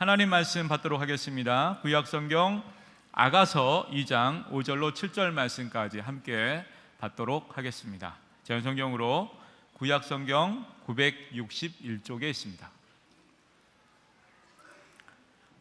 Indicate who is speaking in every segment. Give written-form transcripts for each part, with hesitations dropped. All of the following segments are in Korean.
Speaker 1: 하나님 말씀 받도록 하겠습니다. 구약성경 아가서 2장 5절로 7절 말씀까지 함께 받도록 하겠습니다. 제한성경으로 구약성경 961쪽에 있습니다.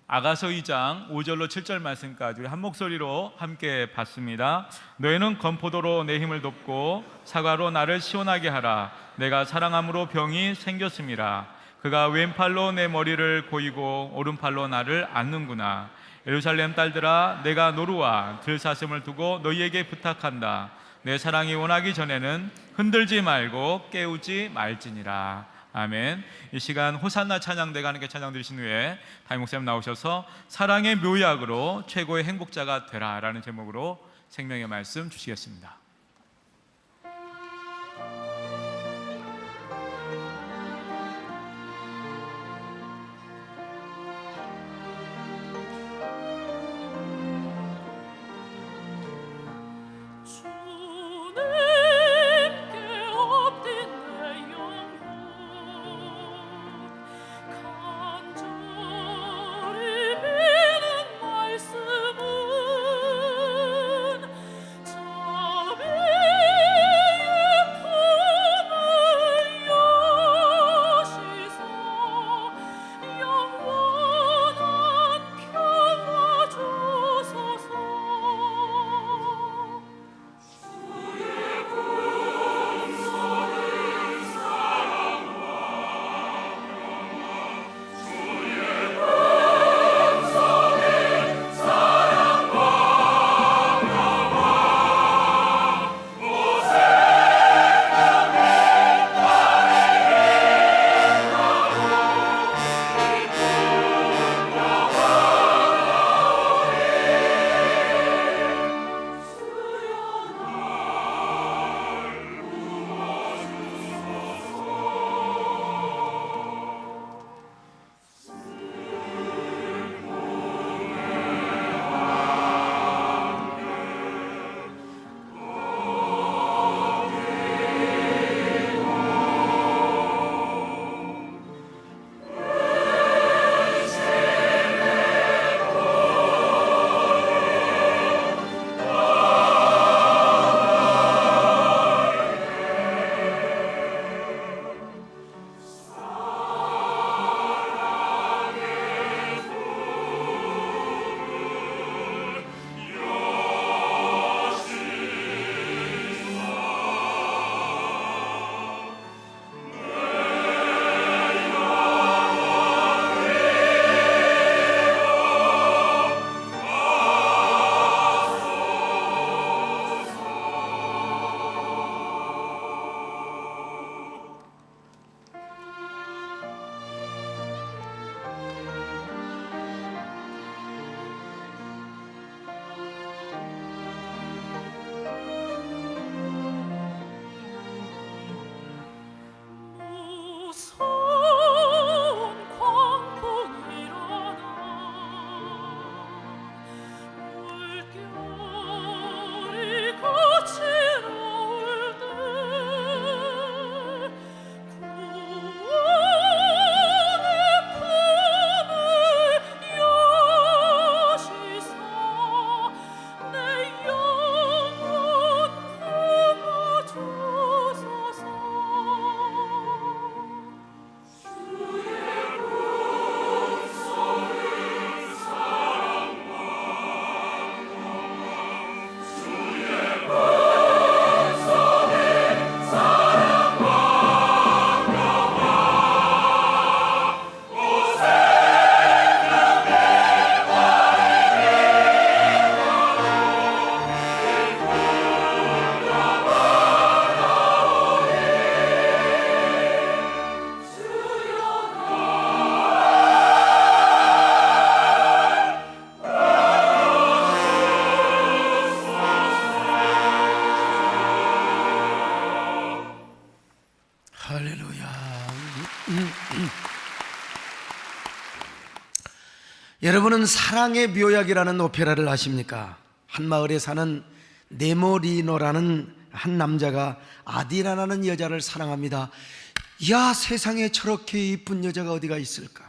Speaker 1: 아가서 2장 5절로 7절 말씀까지 한 목소리로 함께 받습니다. 너희는 건포도로 내 힘을 돕고 사과로 나를 시원하게 하라. 내가 사랑함으로 병이 생겼음이라. 그가 왼팔로 내 머리를 고이고 오른팔로 나를 안는구나. 예루살렘 딸들아, 내가 노루와 들사슴을 두고 너희에게 부탁한다. 내 사랑이 원하기 전에는 흔들지 말고 깨우지 말지니라. 아멘. 이 시간 호산나 찬양대가 하나님께 찬양 드리신 후에 담임 목사님 나오셔서 사랑의 묘약으로 최고의 행복자가 되라 라는 제목으로 생명의 말씀 주시겠습니다.
Speaker 2: 여러분은 사랑의 묘약이라는 오페라를 아십니까? 한 마을에 사는 네모리노라는 한 남자가 아디라라는 여자를 사랑합니다. 야, 세상에 저렇게 이쁜 여자가 어디가 있을까?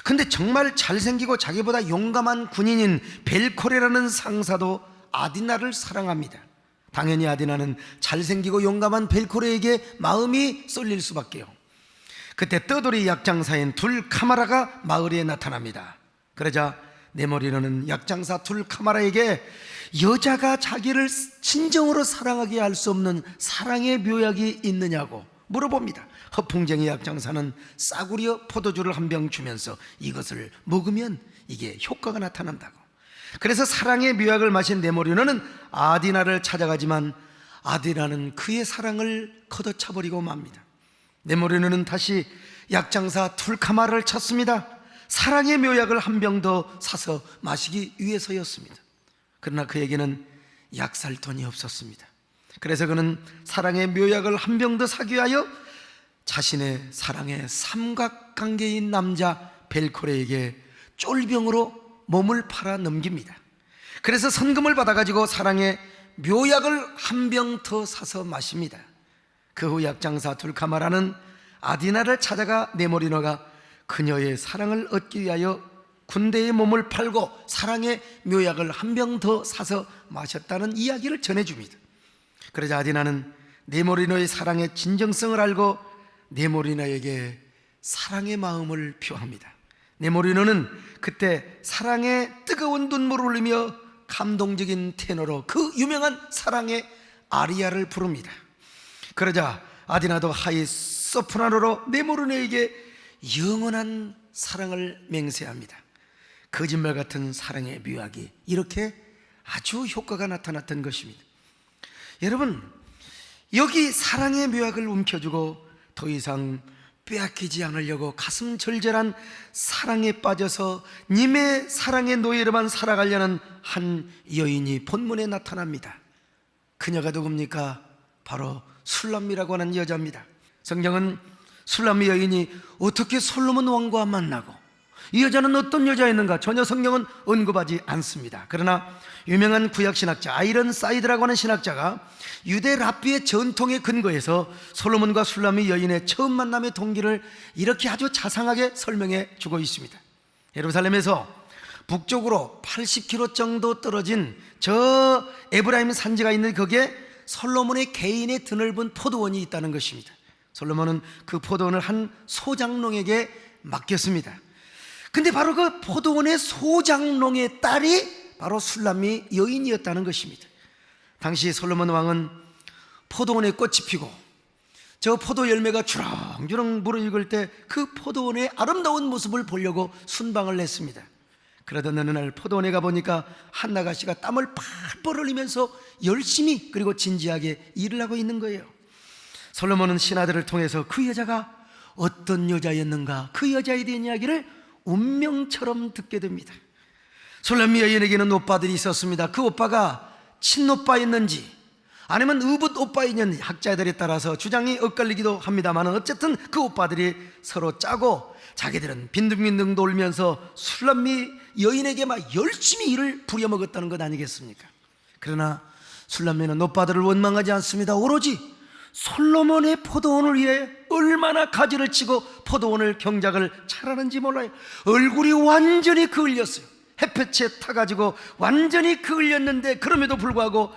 Speaker 2: 근데 정말 잘생기고 자기보다 용감한 군인인 벨코레라는 상사도 아디나를 사랑합니다. 당연히 아디나는 잘생기고 용감한 벨코레에게 마음이 쏠릴 수밖에요. 그때 떠돌이 약장사인 둘카마라가 마을에 나타납니다. 그러자 네모리노는 약장사 둘카마라에게 여자가 자기를 진정으로 사랑하게 할 수 없는 사랑의 묘약이 있느냐고 물어봅니다. 허풍쟁이 약장사는 싸구려 포도주를 한 병 주면서 이것을 먹으면 이게 효과가 나타난다고. 그래서 사랑의 묘약을 마신 네모리노는 아디나를 찾아가지만 아디나는 그의 사랑을 걷어차버리고 맙니다. 네모리노는 다시 약장사 둘카마라를 찾습니다. 사랑의 묘약을 한 병 더 사서 마시기 위해서였습니다. 그러나 그에게는 약 살 돈이 없었습니다. 그래서 그는 사랑의 묘약을 한 병 더 사기 위하여 자신의 사랑의 삼각관계인 남자 벨코레에게 쫄병으로 몸을 팔아 넘깁니다. 그래서 선금을 받아가지고 사랑의 묘약을 한 병 더 사서 마십니다. 그 후 약장사 둘카마라는 아디나를 찾아가 네모리노가 그녀의 사랑을 얻기 위하여 군대의 몸을 팔고 사랑의 묘약을 한 병 더 사서 마셨다는 이야기를 전해줍니다. 그러자 아디나는 네모리노의 사랑의 진정성을 알고 네모리노에게 사랑의 마음을 표합니다. 네모리노는 그때 사랑의 뜨거운 눈물을 흘리며 감동적인 테너로 그 유명한 사랑의 아리아를 부릅니다. 그러자 아디나도 하이 소프라노로 네모리노에게 영원한 사랑을 맹세합니다. 거짓말 같은 사랑의 묘약이 이렇게 아주 효과가 나타났던 것입니다. 여러분, 여기 사랑의 묘약을 움켜쥐고 더 이상 빼앗기지 않으려고 가슴 절절한 사랑에 빠져서 님의 사랑의 노예로만 살아가려는 한 여인이 본문에 나타납니다. 그녀가 누굽니까? 바로 술람미라고 하는 여자입니다. 성경은 술람미 여인이 어떻게 솔로몬 왕과 만나고 이 여자는 어떤 여자였는가 전혀 성경은 언급하지 않습니다. 그러나 유명한 구약신학자 아이런사이드라고 하는 신학자가 유대 랍비의 전통에 근거해서 솔로몬과 술람미 여인의 처음 만남의 동기를 이렇게 아주 자상하게 설명해 주고 있습니다. 예루살렘에서 북쪽으로 80km 정도 떨어진 저 에브라임 산지가 있는 거기에 솔로몬의 개인의 드넓은 포도원이 있다는 것입니다. 솔로몬은 그 포도원을 한 소장농에게 맡겼습니다. 근데 바로 그 포도원의 소장농의 딸이 바로 술람미 여인이었다는 것입니다. 당시 솔로몬 왕은 포도원에 꽃이 피고 저 포도 열매가 주렁주렁 무르익을 때 그 포도원의 아름다운 모습을 보려고 순방을 했습니다. 그러던 어느 날 포도원에 가보니까 한 아가씨가 땀을 펄펄 흘리면서 열심히 그리고 진지하게 일을 하고 있는 거예요. 솔로몬은 신하들을 통해서 그 여자가 어떤 여자였는가 그 여자에 대한 이야기를 운명처럼 듣게 됩니다. 술람미 여인에게는 오빠들이 있었습니다. 그 오빠가 친오빠였는지 아니면 의붓 오빠였는지 학자들에 따라서 주장이 엇갈리기도 합니다만 어쨌든 그 오빠들이 서로 짜고 자기들은 빈둥빈둥 돌면서 술람미 여인에게 막 열심히 일을 부려먹었다는 것 아니겠습니까? 그러나 술람미는 오빠들을 원망하지 않습니다. 오로지 솔로몬의 포도원을 위해 얼마나 가지를 치고 포도원을 경작을 잘하는지 몰라요. 얼굴이 완전히 그을렸어요. 햇볕에 타가지고 완전히 그을렸는데 그럼에도 불구하고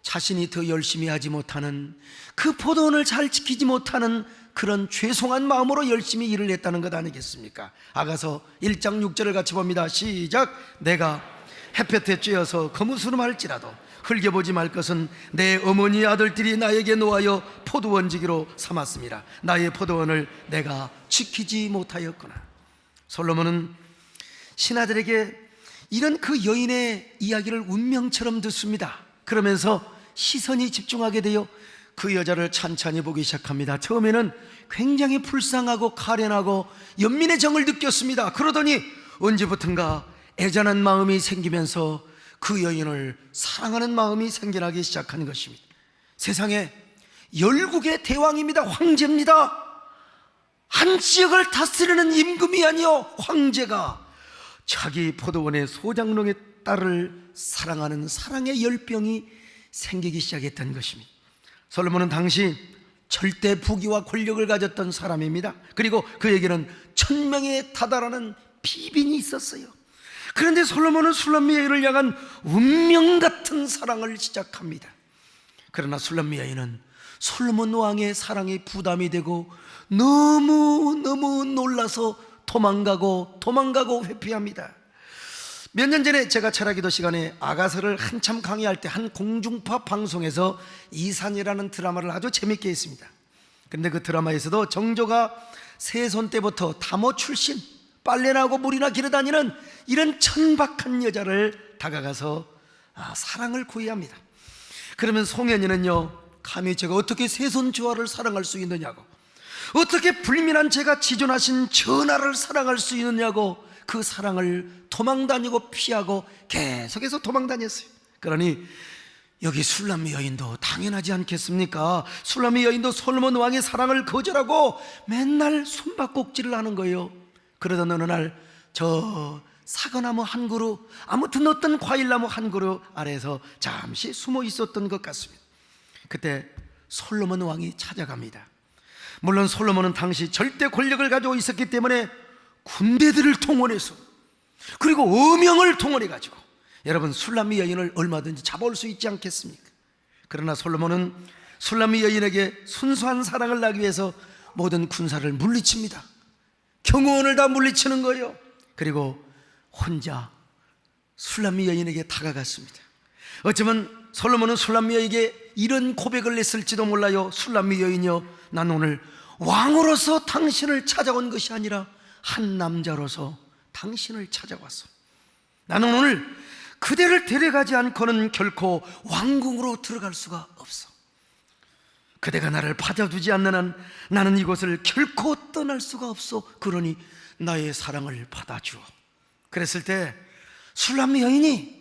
Speaker 2: 자신이 더 열심히 하지 못하는 그 포도원을 잘 지키지 못하는 그런 죄송한 마음으로 열심히 일을 했다는 것 아니겠습니까? 아가서 1장 6절을 같이 봅니다. 시작. 내가 햇볕에 쬐어서 거무스름할지라도 흘겨보지 말 것은 내 어머니 아들들이 나에게 놓아여 포도원지기로 삼았습니다. 나의 포도원을 내가 지키지 못하였구나. 솔로몬은 신하들에게 이런 그 여인의 이야기를 운명처럼 듣습니다. 그러면서 시선이 집중하게 되어 그 여자를 찬찬히 보기 시작합니다. 처음에는 굉장히 불쌍하고 가련하고 연민의 정을 느꼈습니다. 그러더니 언제부턴가 애잔한 마음이 생기면서 그 여인을 사랑하는 마음이 생겨나기 시작한 것입니다. 세상에 열국의 대왕입니다. 황제입니다. 한 지역을 다스리는 임금이 아니요 황제가 자기 포도원의 소장농의 딸을 사랑하는 사랑의 열병이 생기기 시작했던 것입니다. 솔로몬은 당시 절대 부귀와 권력을 가졌던 사람입니다. 그리고 그에게는 1000명에 다달하는 비빈이 있었어요. 그런데 솔로몬은 술람미 여인을 향한 운명 같은 사랑을 시작합니다. 그러나 술람미 여인은 솔로몬 왕의 사랑이 부담이 되고 너무 놀라서 도망가고 회피합니다. 몇 년 전에 제가 철학기도 시간에 아가서를 한참 강의할 때 한 공중파 방송에서 이산이라는 드라마를 아주 재밌게 했습니다. 그런데 그 드라마에서도 정조가 세손 때부터 담호 출신, 빨래나 하고 물이나 기르다니는 이런 천박한 여자를 다가가서 사랑을 구해합니다. 그러면 송현이는요, 감히 제가 어떻게 세손 조화를 사랑할 수 있느냐고, 어떻게 불민한 제가 지존하신 전하를 사랑할 수 있느냐고 그 사랑을 도망다니고 피하고 계속해서 도망다녔어요. 그러니 여기 술람미 여인도 당연하지 않겠습니까? 술람미 여인도 솔로몬 왕의 사랑을 거절하고 맨날 숨바꼭질을 하는 거예요. 그러던 어느 날 저 사과나무 한 그루, 아무튼 어떤 과일나무 한 그루 아래에서 잠시 숨어 있었던 것 같습니다. 그때 솔로몬 왕이 찾아갑니다. 물론 솔로몬은 당시 절대 권력을 가지고 있었기 때문에 군대들을 동원해서, 그리고 어명을 동원해 가지고 여러분 술람미 여인을 얼마든지 잡아올 수 있지 않겠습니까? 그러나 솔로몬은 술람미 여인에게 순수한 사랑을 나기 위해서 모든 군사를 물리칩니다. 경호원을 다 물리치는 거예요. 그리고 혼자 술람미 여인에게 다가갔습니다. 어쩌면 솔로몬은 술람미 여인에게 이런 고백을 했을지도 몰라요. 술람미 여인이여, 난 오늘 왕으로서 당신을 찾아온 것이 아니라 한 남자로서 당신을 찾아왔어. 나는 오늘 그대를 데려가지 않고는 결코 왕궁으로 들어갈 수가 없어. 그대가 나를 받아주지 않는 한 나는 이곳을 결코 떠날 수가 없어. 그러니 나의 사랑을 받아주어. 그랬을 때 술람미 여인이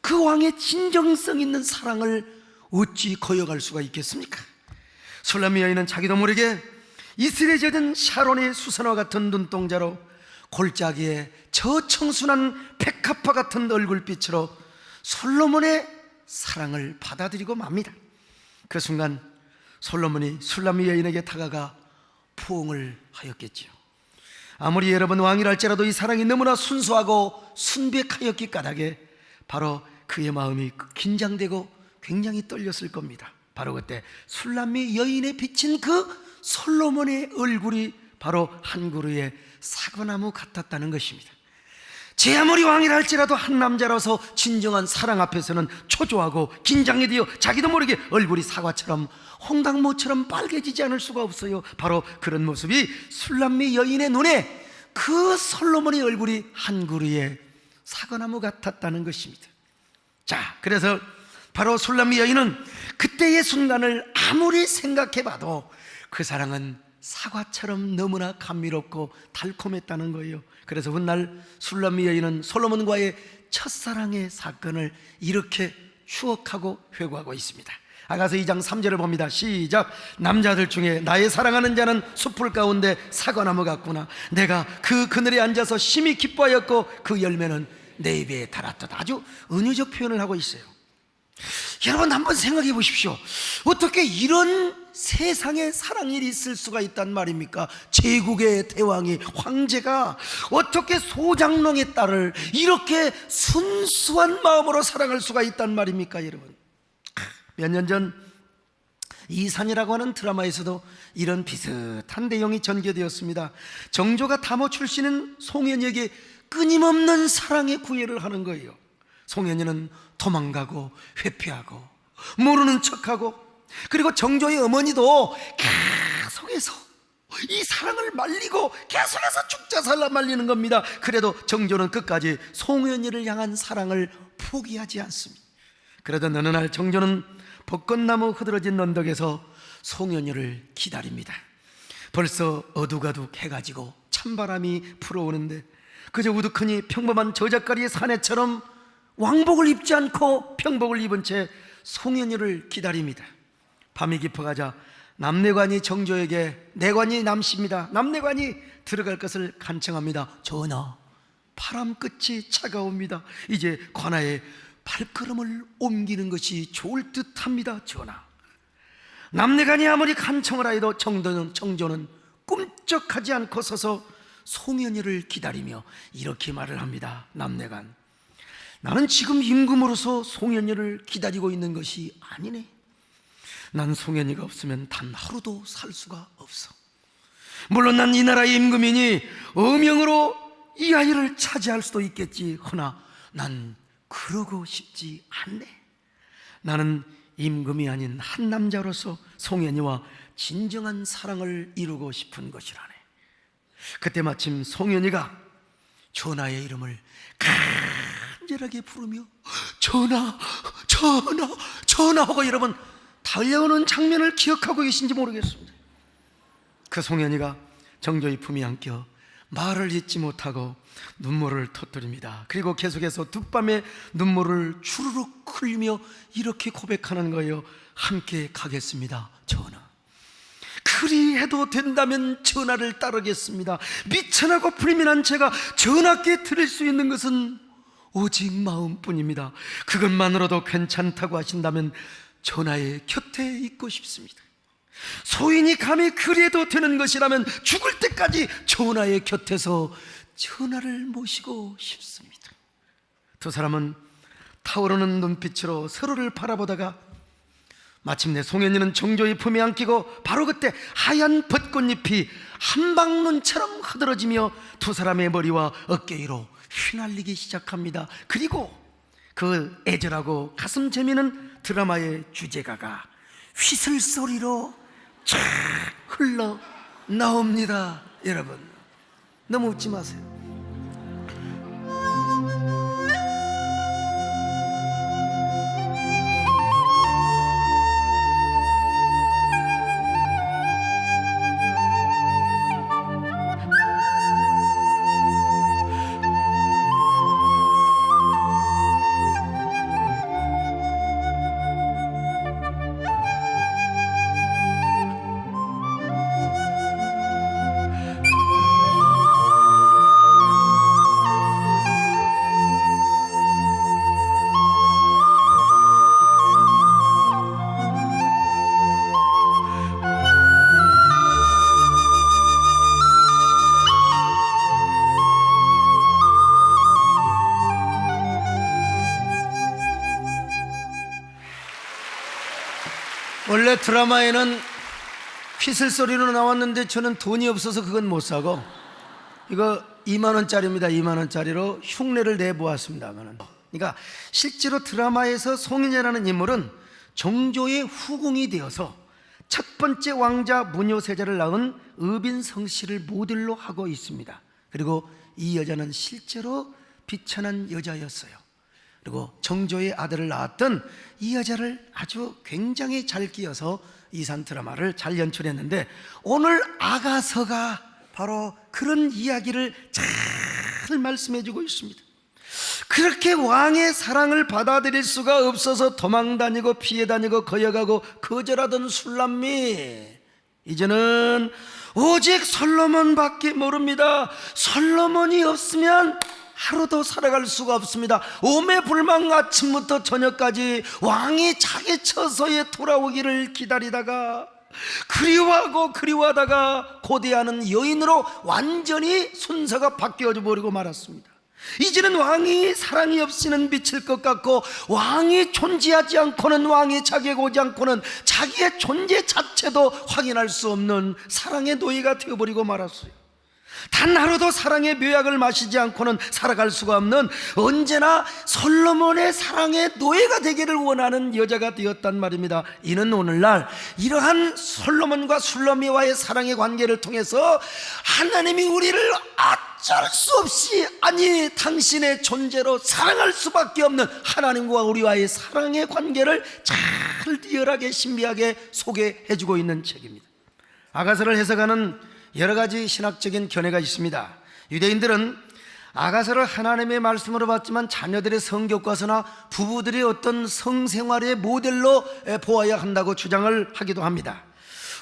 Speaker 2: 그 왕의 진정성 있는 사랑을 어찌 거역할 수가 있겠습니까? 술람미 여인은 자기도 모르게 이슬에 젖은 샤론의 수선화 같은 눈동자로 골짜기에 저 청순한 백합화 같은 얼굴빛으로 솔로몬의 사랑을 받아들이고 맙니다. 그 순간 솔로몬이 술람미 여인에게 다가가 포옹을 하였겠지요. 아무리 여러분 왕이랄지라도 이 사랑이 너무나 순수하고 순백하였기 까닭에 바로 그의 마음이 긴장되고 굉장히 떨렸을 겁니다. 바로 그때 술람미 여인에 비친 그 솔로몬의 얼굴이 바로 한 그루의 사과나무 같았다는 것입니다. 제 아무리 왕이라 할지라도 한 남자라서 진정한 사랑 앞에서는 초조하고 긴장이 되어 자기도 모르게 얼굴이 사과처럼 홍당무처럼 빨개지지 않을 수가 없어요. 바로 그런 모습이 술람미 여인의 눈에 그 솔로몬의 얼굴이 한 그루의 사과나무 같았다는 것입니다. 자, 그래서 바로 술람미 여인은 그때의 순간을 아무리 생각해봐도 그 사랑은 사과처럼 너무나 감미롭고 달콤했다는 거예요. 그래서 훗날 술람미 여인은 솔로몬과의 첫사랑의 사건을 이렇게 추억하고 회고하고 있습니다. 아가서 2장 3절을 봅니다. 시작. 남자들 중에 나의 사랑하는 자는 숲풀 가운데 사과나무 같구나. 내가 그 그늘에 앉아서 심히 기뻐하였고 그 열매는 내 입에 달았도다. 아주 은유적 표현을 하고 있어요. 여러분 한번 생각해 보십시오. 어떻게 이런 세상에 사랑일이 있을 수가 있단 말입니까? 제국의 대왕이, 황제가 어떻게 소장농의 딸을 이렇게 순수한 마음으로 사랑할 수가 있단 말입니까? 여러분, 몇 년 전 이산이라고 하는 드라마에서도 이런 비슷한 내용이 전개되었습니다. 정조가 담호 출신인 송현이에게 끊임없는 사랑의 구애를 하는 거예요. 송현이는 도망가고 회피하고 모르는 척하고, 그리고 정조의 어머니도 계속해서 이 사랑을 말리고 계속해서 죽자살라 말리는 겁니다. 그래도 정조는 끝까지 송현이를 향한 사랑을 포기하지 않습니다. 그러던 어느 날 정조는 벚꽃나무 흐드러진 언덕에서 송현이를 기다립니다. 벌써 어둑어둑 해가지고 찬바람이 불어오는데 그저 우두커니 평범한 저작거리의 사내처럼 왕복을 입지 않고 평복을 입은 채 송현이를 기다립니다. 밤이 깊어가자 남내관이 정조에게, 내관이 남씨입니다, 남내관이 들어갈 것을 간청합니다. 전하, 바람 끝이 차가웁니다. 이제 관아에 발걸음을 옮기는 것이 좋을 듯합니다. 전하. 남내관이 아무리 간청을 하여도 정조는 꿈쩍하지 않고 서서 송현이를 기다리며 이렇게 말을 합니다. 남내간, 나는 지금 임금으로서 송현이를 기다리고 있는 것이 아니네. 난 송현이가 없으면 단 하루도 살 수가 없어. 물론 난 이 나라의 임금이니 어명으로 이 아이를 차지할 수도 있겠지. 허나 난 그러고 싶지 않네. 나는 임금이 아닌 한 남자로서 송현이와 진정한 사랑을 이루고 싶은 것이라네. 그때 마침 송현이가 전하의 이름을 간절하게 부르며 전하, 전하, 전하 하고 여러분 달려오는 장면을 기억하고 계신지 모르겠습니다. 그 송현이가 정조의 품에 안겨 말을 잇지 못하고 눈물을 터뜨립니다. 그리고 계속해서 두 밤에 눈물을 주르륵 흘리며 이렇게 고백하는 거예요. 함께 가겠습니다, 전하. 그리해도 된다면 전하를 따르겠습니다. 미천하고 불민한 제가 전하께 드릴 수 있는 것은 오직 마음뿐입니다. 그것만으로도 괜찮다고 하신다면 전하의 곁에 있고 싶습니다. 소인이 감히 그래도 되는 것이라면 죽을 때까지 전하의 곁에서 전하를 모시고 싶습니다. 두 사람은 타오르는 눈빛으로 서로를 바라보다가 마침내 송현이는 정조의 품에 안기고 바로 그때 하얀 벚꽃잎이 한방눈처럼 흐드러지며 두 사람의 머리와 어깨 위로 휘날리기 시작합니다. 그리고 그 애절하고 가슴 재미있는 드라마의 주제가가 휘슬 소리로 쫙 흘러 나옵니다. 여러분 너무 웃지 마세요. 원래 드라마에는 휘슬 소리로 나왔는데 저는 돈이 없어서 그건 못 사고 이거 2만 원짜리입니다. 2만 원짜리로 흉내를 내보았습니다. 그러니까 실제로 드라마에서 송현이라는 인물은 정조의 후궁이 되어서 첫 번째 왕자 문효세자를 낳은 의빈성씨를 모델로 하고 있습니다. 그리고 이 여자는 실제로 비천한 여자였어요. 그리고 정조의 아들을 낳았던 이 여자를 아주 굉장히 잘 끼워서 이산 드라마를 잘 연출했는데 오늘 아가서가 바로 그런 이야기를 잘 말씀해주고 있습니다. 그렇게 왕의 사랑을 받아들일 수가 없어서 도망다니고 피해다니고 거역하고 거절하던 술람미, 이제는 오직 솔로몬밖에 모릅니다. 솔로몬이 없으면 하루도 살아갈 수가 없습니다. 오매불망 아침부터 저녁까지 왕이 자기 처소에 돌아오기를 기다리다가 그리워하다가 고대하는 여인으로 완전히 순서가 바뀌어 버리고 말았습니다. 이제는 왕이 사랑이 없이는 미칠 것 같고 왕이 존재하지 않고는, 왕이 자기에게 오지 않고는 자기의 존재 자체도 확인할 수 없는 사랑의 노예가 되어버리고 말았어요. 단 하루도 사랑의 묘약을 마시지 않고는 살아갈 수가 없는, 언제나 솔로몬의 사랑의 노예가 되기를 원하는 여자가 되었단 말입니다. 이는 오늘날 이러한 솔로몬과 술라미와의 사랑의 관계를 통해서 하나님이 우리를 어쩔 수 없이, 아니 당신의 존재로 사랑할 수밖에 없는 하나님과 우리와의 사랑의 관계를 잘 리얼하게 신비하게 소개해주고 있는 책입니다. 아가서를 해석하는 여러 가지 신학적인 견해가 있습니다. 유대인들은 아가서를 하나님의 말씀으로 봤지만 자녀들의 성교과서나 부부들의 어떤 성생활의 모델로 보아야 한다고 주장을 하기도 합니다.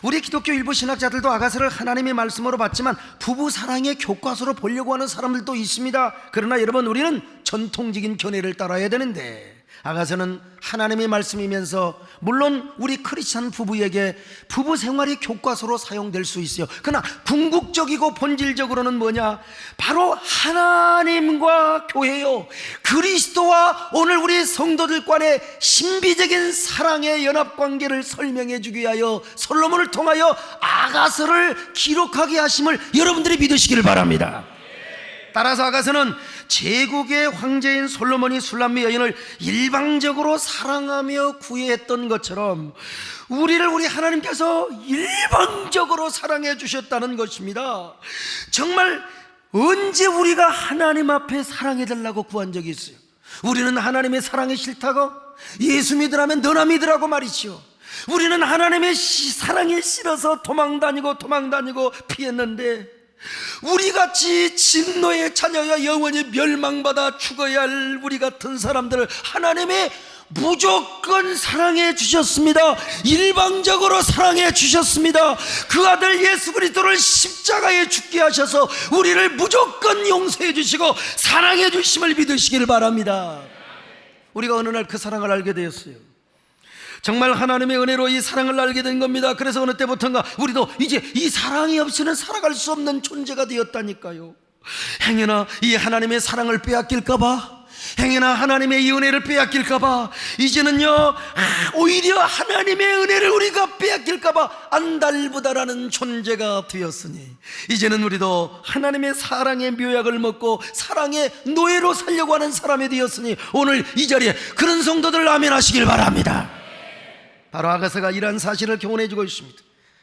Speaker 2: 우리 기독교 일부 신학자들도 아가서를 하나님의 말씀으로 봤지만 부부 사랑의 교과서로 보려고 하는 사람들도 있습니다. 그러나 여러분, 우리는 전통적인 견해를 따라야 되는데 아가서는 하나님의 말씀이면서 물론 우리 크리스찬 부부에게 부부 생활의 교과서로 사용될 수 있어요. 그러나 궁극적이고 본질적으로는 뭐냐? 바로 하나님과 교회요, 그리스도와 오늘 우리 성도들 간의 신비적인 사랑의 연합관계를 설명해 주기 위하여 솔로몬을 통하여 아가서를 기록하게 하심을 여러분들이 믿으시기를 바랍니다. 따라서 아가서는 제국의 황제인 솔로몬이 술람미 여인을 일방적으로 사랑하며 구애했던 것처럼 우리를 우리 하나님께서 일방적으로 사랑해 주셨다는 것입니다. 정말 언제 우리가 하나님 앞에 사랑해 달라고 구한 적이 있어요? 우리는 하나님의 사랑이 싫다고? 예수 믿으라면 너나 믿으라고 말이죠. 우리는 하나님의 사랑이 싫어서 도망다니고 피했는데, 우리같이 진노의 자녀야 영원히 멸망받아 죽어야 할 우리 같은 사람들을 하나님의 무조건 사랑해 주셨습니다. 일방적으로 사랑해 주셨습니다. 그 아들 예수 그리스도를 십자가에 죽게 하셔서 우리를 무조건 용서해 주시고 사랑해 주심을 믿으시기를 바랍니다. 우리가 어느 날 그 사랑을 알게 되었어요. 정말 하나님의 은혜로 이 사랑을 알게 된 겁니다. 그래서 어느 때부터인가 우리도 이제 이 사랑이 없이는 살아갈 수 없는 존재가 되었다니까요. 행여나 이 하나님의 사랑을 빼앗길까봐, 행여나 하나님의 이 은혜를 빼앗길까봐, 이제는요 오히려 하나님의 은혜를 우리가 빼앗길까봐 안달부달하는 존재가 되었으니, 이제는 우리도 하나님의 사랑의 묘약을 먹고 사랑의 노예로 살려고 하는 사람이 되었으니, 오늘 이 자리에 그런 성도들 아멘 하시길 바랍니다. 바로 아가서가 이러한 사실을 교훈해 주고 있습니다.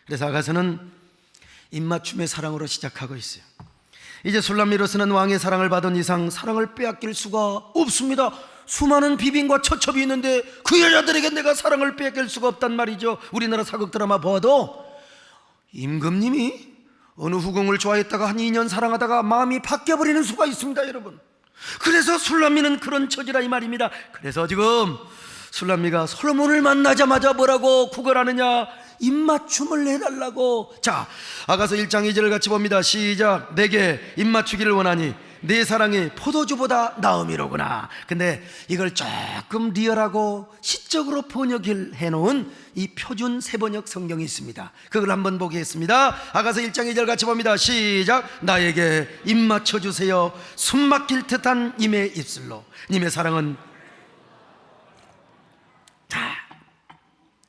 Speaker 2: 그래서 아가서는 입맞춤의 사랑으로 시작하고 있어요. 이제 술람미로서는 왕의 사랑을 받은 이상 사랑을 빼앗길 수가 없습니다. 수많은 비빈과 처첩이 있는데 그 여자들에게 내가 사랑을 빼앗길 수가 없단 말이죠. 우리나라 사극 드라마 보아도 임금님이 어느 후궁을 좋아했다가 한 2년 사랑하다가 마음이 바뀌어버리는 수가 있습니다, 여러분. 그래서 술람미는 그런 처지라 이 말입니다. 그래서 지금 술람미가 솔로몬을 만나자마자 뭐라고 구걸하느냐? 입맞춤을 해달라고. 자, 아가서 1장 2절을 같이 봅니다. 시작. 내게 입맞추기를 원하니 내 사랑이 포도주보다 나음이로구나. 근데 이걸 조금 리얼하고 시적으로 번역을 해놓은 이 표준 세번역 성경이 있습니다. 그걸 한번 보겠습니다. 아가서 1장 2절 같이 봅니다. 시작. 나에게 입맞춰주세요. 숨막힐 듯한 님의 입술로. 님의 사랑은, 자,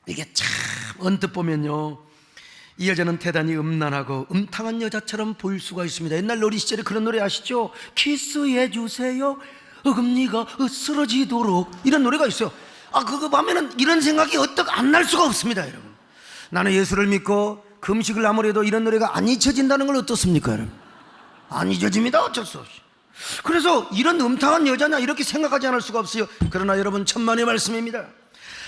Speaker 2: 이게 참 언뜻 보면요, 이 여자는 대단히 음란하고 음탕한 여자처럼 보일 수가 있습니다. 옛날 놀이 시절에 그런 노래 아시죠? 키스해 주세요 어금니가 쓰러지도록, 이런 노래가 있어요. 그거 보면은 이런 생각이 어떻게 안 날 수가 없습니다, 여러분. 나는 예수를 믿고 금식을 아무래도 이런 노래가 안 잊혀진다는 걸 어떻습니까, 여러분? 안 잊혀집니다, 어쩔 수 없이. 그래서 이런 음탕한 여자냐 이렇게 생각하지 않을 수가 없어요. 그러나 여러분, 천만의 말씀입니다.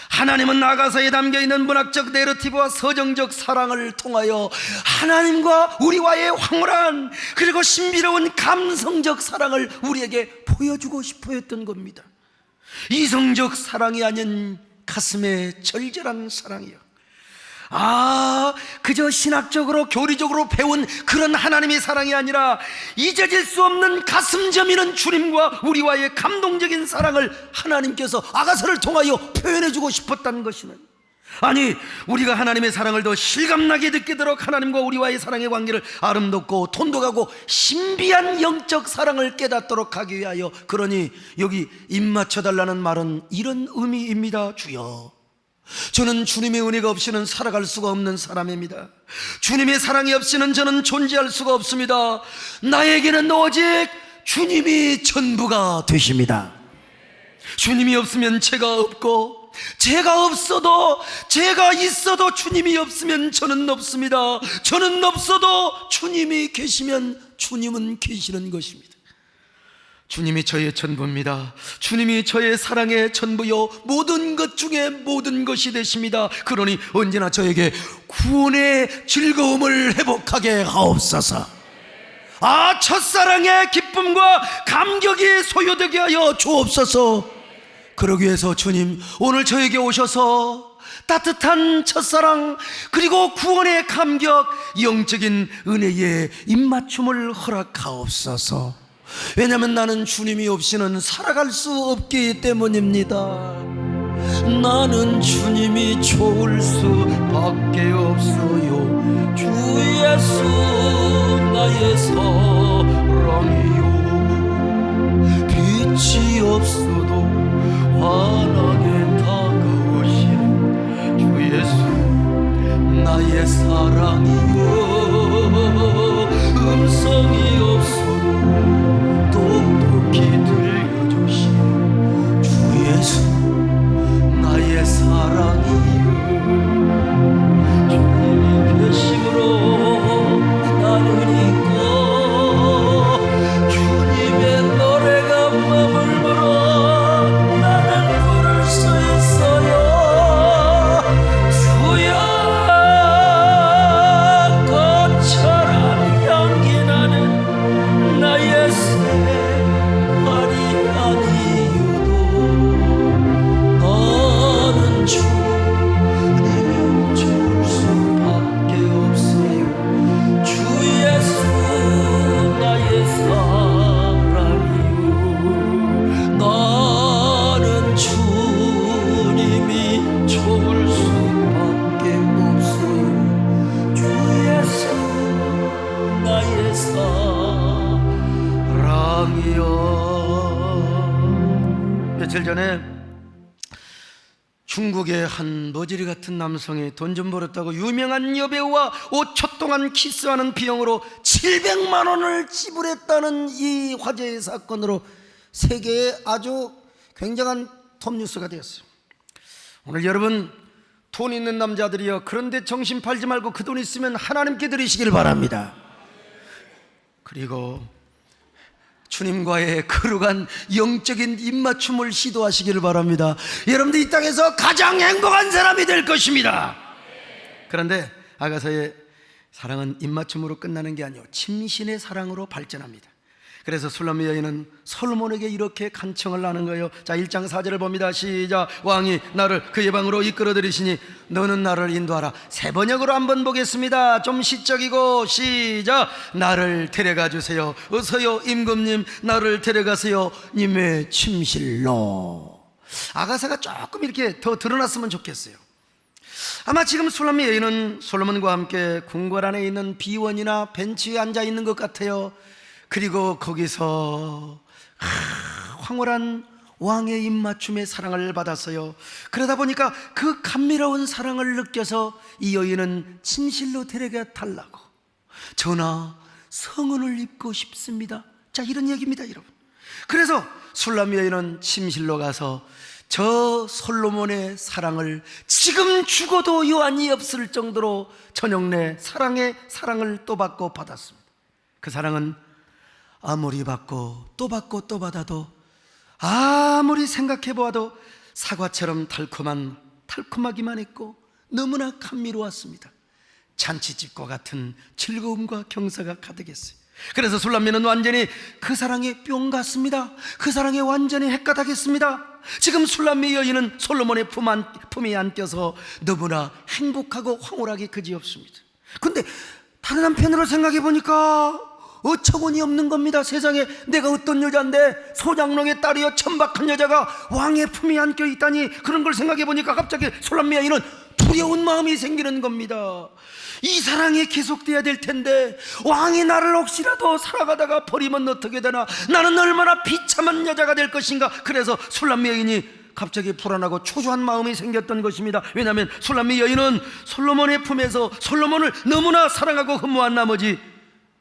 Speaker 2: 하나님은 아가서에 담겨있는 문학적 내러티브와 서정적 사랑을 통하여 하나님과 우리와의 황홀한 그리고 신비로운 감성적 사랑을 우리에게 보여주고 싶어 했던 겁니다. 이성적 사랑이 아닌 가슴에 절절한 사랑이요, 그저 신학적으로 교리적으로 배운 그런 하나님의 사랑이 아니라 잊어질 수 없는 가슴 저미는 주님과 우리와의 감동적인 사랑을 하나님께서 아가서를 통하여 표현해주고 싶었다는 것이는, 아니 우리가 하나님의 사랑을 더 실감나게 느끼도록 하나님과 우리와의 사랑의 관계를 아름답고 돈독하고 신비한 영적 사랑을 깨닫도록 하기 위하여, 그러니 여기 입맞춰달라는 말은 이런 의미입니다. 주여, 저는 주님의 은혜가 없이는 살아갈 수가 없는 사람입니다. 주님의 사랑이 없이는 저는 존재할 수가 없습니다. 나에게는 오직 주님이 전부가 되십니다. 주님이 없으면 제가 없고, 제가 없어도, 제가 있어도 주님이 없으면 저는 없습니다. 저는 없어도 주님이 계시면 주님은 계시는 것입니다. 주님이 저의 전부입니다. 주님이 저의 사랑의 전부요, 모든 것 중에 모든 것이 되십니다. 그러니 언제나 저에게 구원의 즐거움을 회복하게 하옵소서. 첫사랑의 기쁨과 감격이 소요되게 하여 주옵소서. 그러기 위해서 주님, 오늘 저에게 오셔서 따뜻한 첫사랑 그리고 구원의 감격, 영적인 은혜의 입맞춤을 허락하옵소서. 왜냐하면 나는 주님이 없이는 살아갈 수 없기 때문입니다. 나는 주님이 좋을 수밖에 없어요. 주 예수 나의 사랑이요. 빛이 없어도 환하게 다가오시는 주 예수 나의 사랑이요. 음성이 없어도 똑똑히 들려주시는 주 예수 나의 사랑이요. 주님이 계심으로 나는 있고 주님의 노래가 머물므로 나는 부를 수 있어요. 주여 꽃처럼 향기 나는 나의 생활이 아니어도 나는 주님이 좋을 수밖에 없어요. 주 예수 나의 사랑이요. 나는 주님이 좋을 수밖에 없어요. 주 예수 나의 사랑이요. 며칠 전에 중국의 한 머지리 같은 남성이 돈 좀 벌었다고 유명한 여배우와 5초 동안 키스하는 비용으로 700만 원을 지불했다는 이 화제의 사건으로 세계에 아주 굉장한 톱뉴스가 되었어요. 오늘 여러분, 돈 있는 남자들이여, 그런데 정신 팔지 말고 그 돈 있으면 하나님께 드리시길 바랍니다. 그리고 주님과의 거룩한 영적인 입맞춤을 시도하시기를 바랍니다. 여러분들 이 땅에서 가장 행복한 사람이 될 것입니다. 그런데 아가서의 사랑은 입맞춤으로 끝나는 게 아니요, 침신의 사랑으로 발전합니다. 그래서 술람미 여인은 솔로몬에게 이렇게 간청을 하는 거예요. 자, 1장 4절을 봅니다. 시작. 왕이 나를 그의 방으로 이끌어 들이시니 너는 나를 인도하라. 세 번역으로 한번 보겠습니다. 좀 시적이고. 시작. 나를 데려가 주세요. 어서요 임금님, 나를 데려가세요 님의 침실로. 아가사가 조금 이렇게 더 드러났으면 좋겠어요. 아마 지금 술람미 여인은 솔로몬과 함께 궁궐 안에 있는 비원이나 벤치에 앉아 있는 것 같아요. 그리고 거기서 황홀한 왕의 입맞춤의 사랑을 받았어요. 그러다 보니까 그 감미로운 사랑을 느껴서 이 여인은 침실로 데려가 달라고, 전하 성은을 입고 싶습니다. 자, 이런 얘기입니다, 여러분. 그래서 술람미 여인은 침실로 가서 저 솔로몬의 사랑을 지금 죽어도 여한이 없을 정도로 전영래 사랑의 사랑을 또 받고 받았습니다. 그 사랑은 아무리 받고 또 받고 또 받아도, 아무리 생각해보아도 사과처럼 달콤하기만 했고 너무나 감미로웠습니다. 잔치집과 같은 즐거움과 경사가 가득했어요. 그래서 술람미는 완전히 그 사랑에 뿅 갔습니다. 그 사랑에 완전히 헷가닥했습니다. 지금 술람미 여인은 솔로몬의 품에 안겨서 너무나 행복하고 황홀하기 그지없습니다. 근데 다른 한편으로 생각해보니까 어처구니 없는 겁니다. 세상에 내가 어떤 여자인데 소장농의 딸이여 천박한 여자가 왕의 품에 안겨 있다니. 그런 걸 생각해보니까 갑자기 솔람미 여인은 두려운 마음이 생기는 겁니다. 이 사랑이 계속돼야 될 텐데 왕이 나를 혹시라도 살아가다가 버리면 어떻게 되나, 나는 얼마나 비참한 여자가 될 것인가. 그래서 술람미 여인이 갑자기 불안하고 초조한 마음이 생겼던 것입니다. 왜냐하면 술람미 여인은 솔로몬의 품에서 솔로몬을 너무나 사랑하고 흠모한 나머지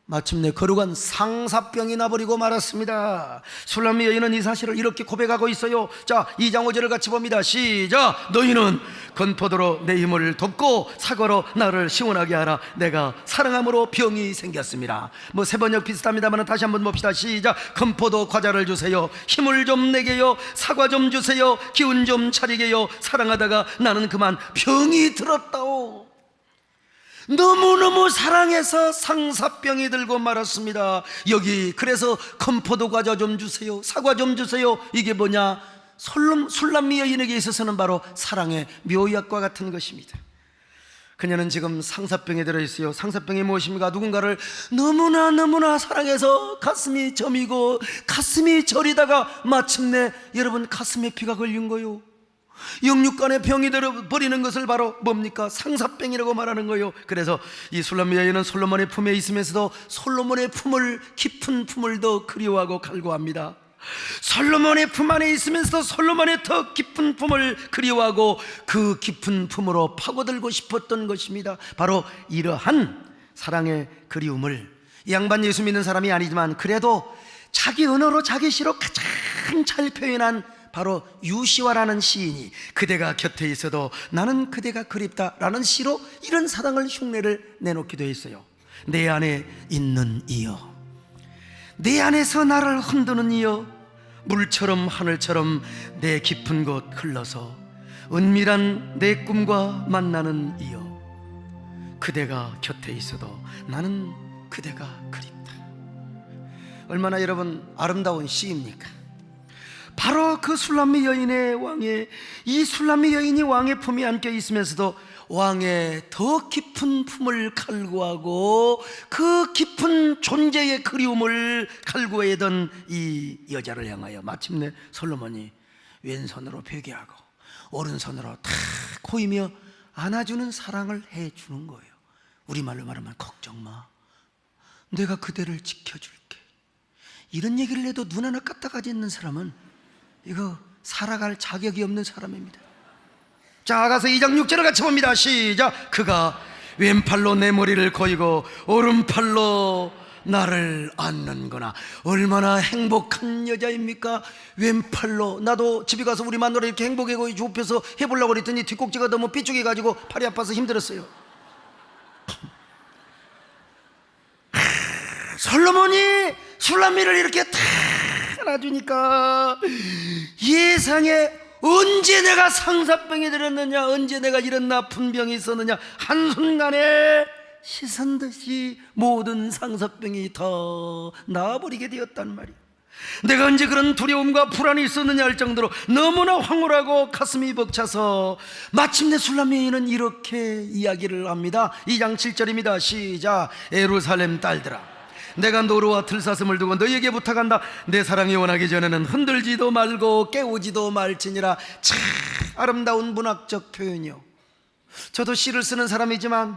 Speaker 2: 마침내 거룩한 상사병이 나버리고 말았습니다. 술람미 여인은 이 사실을 이렇게 고백하고 있어요. 자, 2장 5절을 같이 봅니다. 시작. 너희는 건포도로 내 힘을 돕고 사과로 나를 시원하게 하라. 내가 사랑함으로 병이 생겼습니다. 뭐 세 번역 비슷합니다만 다시 한번 봅시다. 시작. 건포도 과자를 주세요. 힘을 좀 내게요. 사과 좀 주세요. 기운 좀 차리게요. 사랑하다가 나는 그만 병이 들었다오. 너무너무 사랑해서 상사병이 들고 말았습니다. 여기 그래서 건포도 과자 좀 주세요, 사과 좀 주세요. 이게 뭐냐? 술람미 여인에게 있어서는 바로 사랑의 묘약과 같은 것입니다. 그녀는 지금 상사병에 들어있어요. 상사병이 무엇입니까? 누군가를 너무나 사랑해서 가슴이 저미고 가슴이 저리다가 마침내 여러분 가슴에 피가 걸린 거요. 영육간에 병이 들어버리는 것을 바로 뭡니까? 상사병이라고 말하는 거예요. 그래서 이 술람미 여인은 솔로몬의 품에 있으면서도 솔로몬의 품을, 깊은 품을 더 그리워하고 갈구합니다. 솔로몬의 품 안에 있으면서도 솔로몬의 더 깊은 품을 그리워하고 그 깊은 품으로 파고들고 싶었던 것입니다. 바로 이러한 사랑의 그리움을, 이 양반 예수 믿는 사람이 아니지만 그래도 자기 언어로 자기 시로 가장 잘 표현한 바로 유시화라는 시인이 그대가 곁에 있어도 나는 그대가 그립다라는 시로 이런 사랑을 흉내를 내놓기도 했어요. 내 안에 있는 이여, 내 안에서 나를 흔드는 이여, 물처럼 하늘처럼 내 깊은 곳 흘러서 은밀한 내 꿈과 만나는 이여, 그대가 곁에 있어도 나는 그대가 그립다. 얼마나 여러분 아름다운 시입니까? 바로 그 술람미 여인의 왕에, 이 술람미 여인이 왕의 품에 안겨 있으면서도 왕의 더 깊은 품을 갈구하고 그 깊은 존재의 그리움을 갈구하던 이 여자를 향하여 마침내 솔로몬이 왼손으로 베개하고 오른손으로 탁 고이며 안아주는 사랑을 해주는 거예요. 우리말로 말하면 걱정 마, 내가 그대를 지켜줄게. 이런 얘기를 해도 눈 하나 까딱하지 않는 사람은 이거 살아갈 자격이 없는 사람입니다. 자, 가서 2장 6절을 같이 봅니다. 시작. 그가 왼팔로 내 머리를 거이고 오른팔로 나를 안는구나. 얼마나 행복한 여자입니까? 왼팔로. 나도 집에 가서 우리 마누라 이렇게 행복하고 좁혀서 해보려고 그랬더니 뒷꼭지가 너무 삐죽해가지고 팔이 아파서 힘들었어요. 솔로몬이 술람미를 이렇게 탁 안아주니까 예상에 언제 내가 상사병이 들었느냐, 언제 내가 이런 나쁜 병이 있었느냐, 한순간에 씻은 듯이 모든 상사병이 다 나아버리게 되었단 말이야. 내가 언제 그런 두려움과 불안이 있었느냐 할 정도로 너무나 황홀하고 가슴이 벅차서 마침내 술람미는 이렇게 이야기를 합니다. 2장 7절입니다. 시작. 예루살렘 딸들아, 내가 노루와 들사슴을 두고 너희에게 부탁한다. 내 사랑이 원하기 전에는 흔들지도 말고 깨우지도 말지니라. 참 아름다운 문학적 표현이요. 저도 시를 쓰는 사람이지만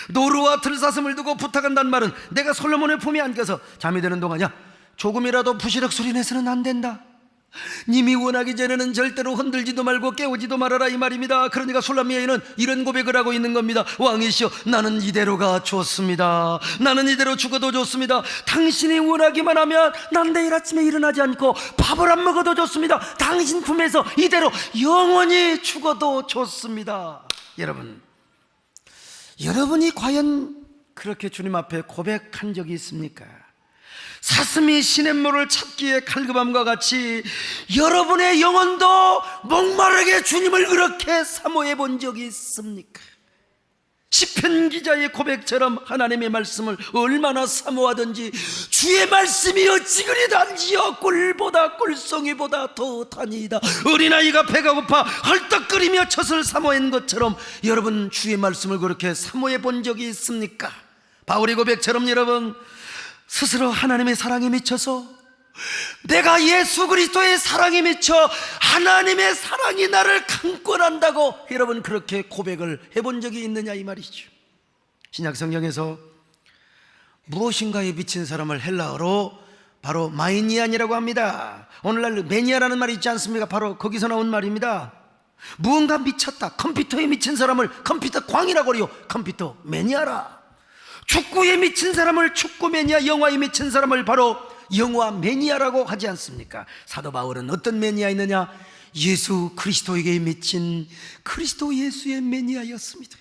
Speaker 2: 노루와 들사슴을 두고 부탁한다는 말은 내가 솔로몬의 품에 안겨서 잠이 드는 동안 야, 조금이라도 부시럭 소리 내서는 안 된다. 님이 원하기 전에는 절대로 흔들지도 말고 깨우지도 말아라, 이 말입니다. 그러니까 술람미 여인은 이런 고백을 하고 있는 겁니다. 왕이시여, 나는 이대로가 좋습니다. 나는 이대로 죽어도 좋습니다. 당신이 원하기만 하면 난 내일 아침에 일어나지 않고 밥을 안 먹어도 좋습니다. 당신 품에서 이대로 영원히 죽어도 좋습니다. 여러분이 과연 그렇게 주님 앞에 고백한 적이 있습니까? 사슴이 시냇물을 찾기에 갈급함과 같이 여러분의 영혼도 목마르게 주님을 그렇게 사모해 본 적이 있습니까? 시편 기자의 고백처럼 하나님의 말씀을 얼마나 사모하든지 주의 말씀이 어찌 그리 단지요, 꿀보다 꿀송이보다 더 단이다. 어린아이가 배가 고파 헐떡거리며 젖을 사모한 것처럼 여러분 주의 말씀을 그렇게 사모해 본 적이 있습니까? 바울의 고백처럼 여러분 스스로 하나님의 사랑에 미쳐서 내가 예수 그리스도의 사랑에 미쳐 하나님의 사랑이 나를 강권한다고 여러분 그렇게 고백을 해본 적이 있느냐, 이 말이죠. 신약 성경에서 무엇인가에 미친 사람을 헬라어로 바로 마이니안이라고 합니다. 오늘날 매니아라는 말이 있지 않습니까? 바로 거기서 나온 말입니다. 무언가 미쳤다, 컴퓨터에 미친 사람을 컴퓨터 광이라고 그래요. 컴퓨터 매니아라. 축구에 미친 사람을 축구 매니아, 영화에 미친 사람을 바로 영화 매니아라고 하지 않습니까? 사도 바울은 어떤 매니아 있느냐? 예수 그리스도에게 미친 그리스도 예수의 매니아였습니다.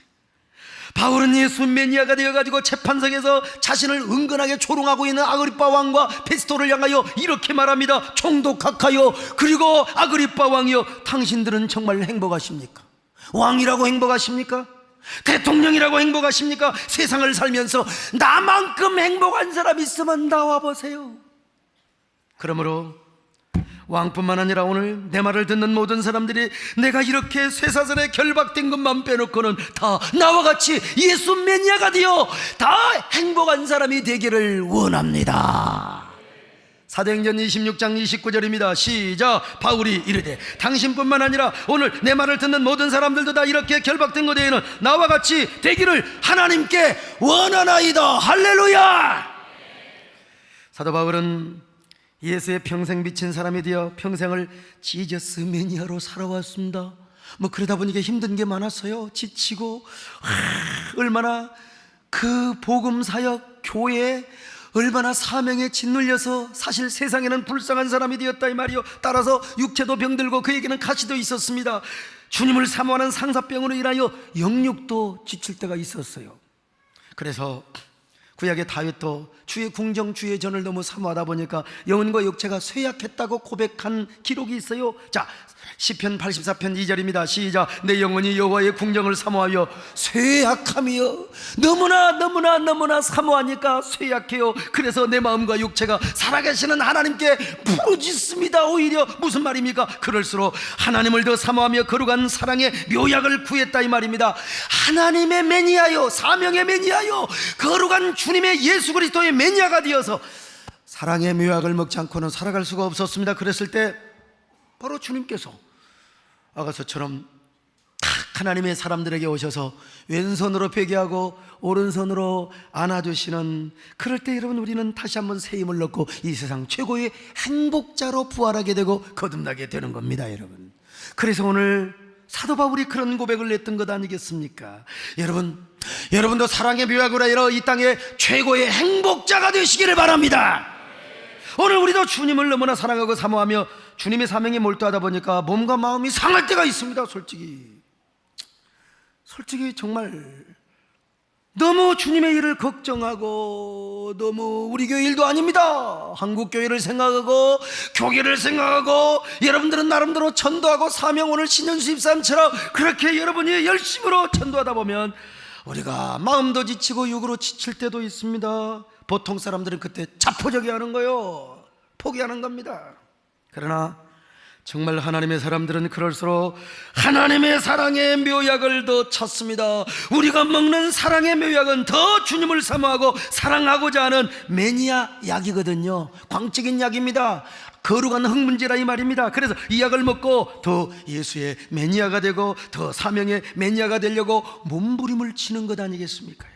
Speaker 2: 바울은 예수 매니아가 되어가지고 재판석에서 자신을 은근하게 조롱하고 있는 아그리빠 왕과 페스토를 향하여 이렇게 말합니다. 총독각하여, 그리고 아그리빠 왕이여, 당신들은 정말 행복하십니까? 왕이라고 행복하십니까? 대통령이라고 행복하십니까? 세상을 살면서 나만큼 행복한 사람 있으면 나와보세요. 그러므로 왕뿐만 아니라 오늘 내 말을 듣는 모든 사람들이 내가 이렇게 쇠사슬에 결박된 것만 빼놓고는 다 나와 같이 예수 매니아가 되어 다 행복한 사람이 되기를 원합니다. 사도행전 26장 29절입니다. 시작. 바울이 이르되 당신뿐만 아니라 오늘 내 말을 듣는 모든 사람들도 다 이렇게 결박된 것 외에는 나와 같이 되기를 하나님께 원하나이다. 할렐루야. 사도 바울은 예수의 평생 미친 사람이 되어 평생을 지저스 매니아로 살아왔습니다. 그러다 보니까 힘든 게 많았어요. 지치고 얼마나 그 복음 사역 교회에 얼마나 사명에 짓눌려서 사실 세상에는 불쌍한 사람이 되었다 이 말이요. 따라서 육체도 병들고 그에게는 가시도 있었습니다. 주님을 사모하는 상사병으로 인하여 영육도 지칠 때가 있었어요. 그래서 구약의 다윗도 주의 궁정 주의 전을 너무 사모하다 보니까 영혼과 육체가 쇠약했다고 고백한 기록이 있어요. 자, 시편 84편 2절입니다. 시작. 내 영혼이 여호와의 궁정을 사모하여 쇠약하며 너무나 사모하니까 쇠약해요. 그래서 내 마음과 육체가 살아계시는 하나님께 부르짖습니다. 오히려 무슨 말입니까? 그럴수록 하나님을 더 사모하며 거룩한 사랑의 묘약을 구했다 이 말입니다. 하나님의 매니아요, 사명의 매니아요, 거룩한 주님의 예수 그리스도의 매니아가 되어서 사랑의 묘약을 먹지 않고는 살아갈 수가 없었습니다. 그랬을 때 바로 주님께서 아가서처럼 딱 하나님의 사람들에게 오셔서 왼손으로 베개하고 오른손으로 안아주시는, 그럴 때 여러분 우리는 다시 한번 새 힘을 얻고 이 세상 최고의 행복자로 부활하게 되고 거듭나게 되는 겁니다, 여러분. 그래서 오늘 사도 바울이 그런 고백을 냈던 것 아니겠습니까? 여러분도 사랑의 묘약으로 하여 이 땅의 최고의 행복자가 되시기를 바랍니다. 오늘 우리도 주님을 너무나 사랑하고 사모하며 주님의 사명에 몰두하다 보니까 몸과 마음이 상할 때가 있습니다. 솔직히 정말 너무 주님의 일을 걱정하고, 너무 우리 교회 일도 아닙니다. 한국 교회를 생각하고 교계를 생각하고 여러분들은 나름대로 전도하고 사명, 오늘 신년수 집사님처럼 그렇게 여러분이 열심으로 전도하다 보면 우리가 마음도 지치고 육으로 지칠 때도 있습니다. 보통 사람들은 그때 자포자기 하는 거예요. 포기하는 겁니다. 그러나 정말 하나님의 사람들은 그럴수록 하나님의 사랑의 묘약을 더 찾습니다. 우리가 먹는 사랑의 묘약은 더 주님을 사모하고 사랑하고자 하는 매니아 약이거든요. 광적인 약입니다. 거룩한 흥분제라 이 말입니다. 그래서 이 약을 먹고 더 예수의 매니아가 되고 더 사명의 매니아가 되려고 몸부림을 치는 것 아니겠습니까?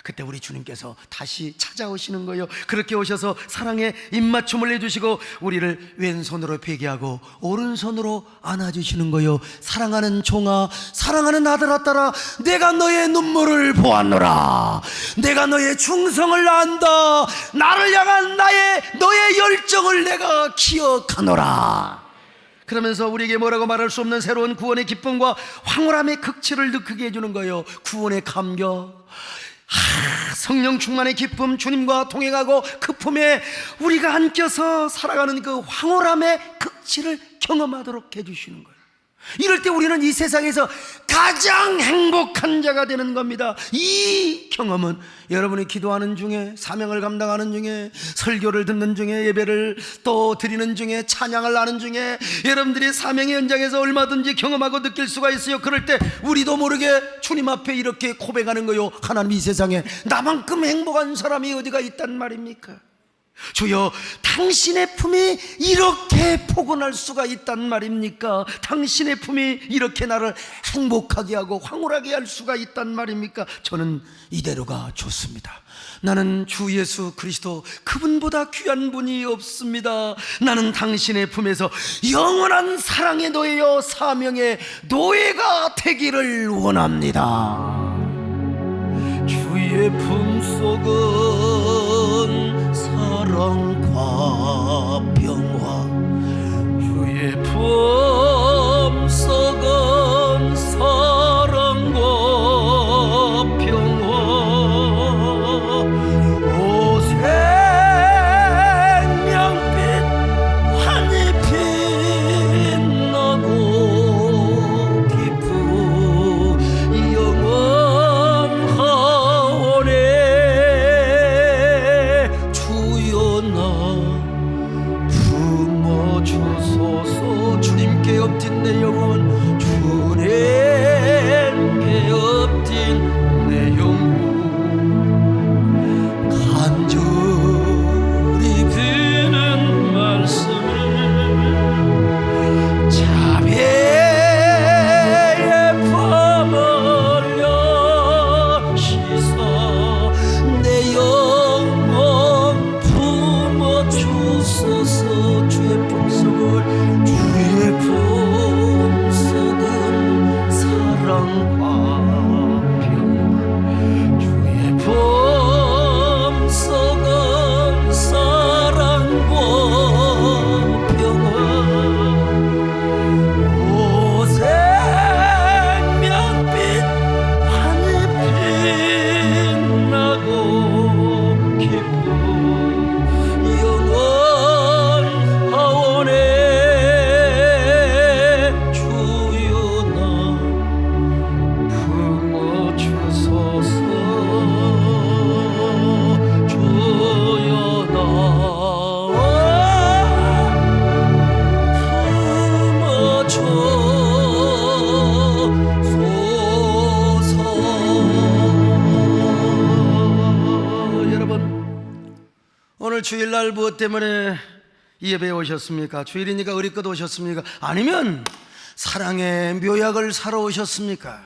Speaker 2: 그때 우리 주님께서 다시 찾아오시는 거예요. 그렇게 오셔서 사랑의 입맞춤을 해주시고 우리를 왼손으로 베개하고 오른손으로 안아주시는 거예요. 사랑하는 종아, 사랑하는 아들아 딸아, 내가 너의 눈물을 보았노라. 내가 너의 충성을 안다. 나를 향한 너의 열정을 내가 기억하노라. 그러면서 우리에게 뭐라고 말할 수 없는 새로운 구원의 기쁨과 황홀함의 극치를 느끼게 해주는 거예요. 구원의 감격, 성령 충만의 기쁨, 주님과 동행하고 그 품에 우리가 안겨서 살아가는 그 황홀함의 극치를 경험하도록 해주시는 거예요. 이럴 때 우리는 이 세상에서 가장 행복한 자가 되는 겁니다. 이 경험은 여러분이 기도하는 중에, 사명을 감당하는 중에, 설교를 듣는 중에, 예배를 또 드리는 중에, 찬양을 하는 중에 여러분들이 사명의 현장에서 얼마든지 경험하고 느낄 수가 있어요. 그럴 때 우리도 모르게 주님 앞에 이렇게 고백하는 거요. 하나님, 이 세상에 나만큼 행복한 사람이 어디가 있단 말입니까? 주여, 당신의 품이 이렇게 포근할 수가 있단 말입니까? 당신의 품이 이렇게 나를 행복하게 하고 황홀하게 할 수가 있단 말입니까? 저는 이대로가 좋습니다. 나는 주 예수 그리스도, 그분보다 귀한 분이 없습니다. 나는 당신의 품에서 영원한 사랑의 노예요, 사명의 노예가 되기를 원합니다. 주의 품속은 사랑과 평화, 주의 품속은 사랑과 평화, 오 생명빛 환히 빛나고 깊은 영원하오네. 주여 나 품어주소. 영혼 주님께 엎진 내 영혼 간절히 비는 말씀을 자비의 품을 씻어 내 영혼 품어주소서. 주의 품속은 사랑과 평화 주의 품속은 사랑과 평화 오생명빛 하늘 빛나고 깊은 영원 하원의 주여 나 품어주소서. 주여 나 품어주소서. 여러분, 오늘 주일날 무엇 때문에 이 예배에 오셨습니까? 주일이니까 의리껏 오셨습니까? 아니면 사랑의 묘약을 사러 오셨습니까?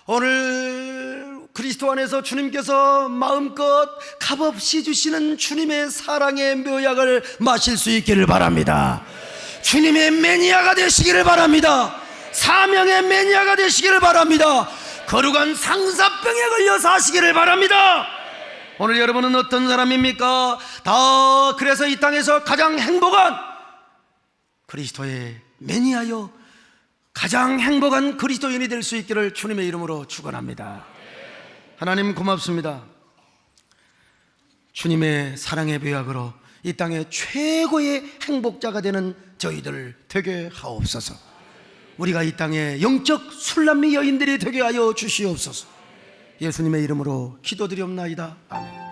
Speaker 2: 오늘 그리스도 안에서 주님께서 마음껏 값없이 주시는 주님의 사랑의 묘약을 마실 수 있기를 바랍니다. 주님의 매니아가 되시기를 바랍니다. 사명의 매니아가 되시기를 바랍니다. 거룩한 상사병에 걸려 사시기를 바랍니다. 오늘 여러분은 어떤 사람입니까? 다 그래서 이 땅에서 가장 행복한 그리스도의 매니아요, 가장 행복한 그리스도인이 될 수 있기를 주님의 이름으로 축원합니다. 하나님 고맙습니다. 주님의 사랑의 묘약으로 이 땅의 최고의 행복자가 되는 저희들 되게 하옵소서. 우리가 이 땅의 영적 술람미 여인들이 되게 하여 주시옵소서. 예수님의 이름으로 기도드리옵나이다. 아멘.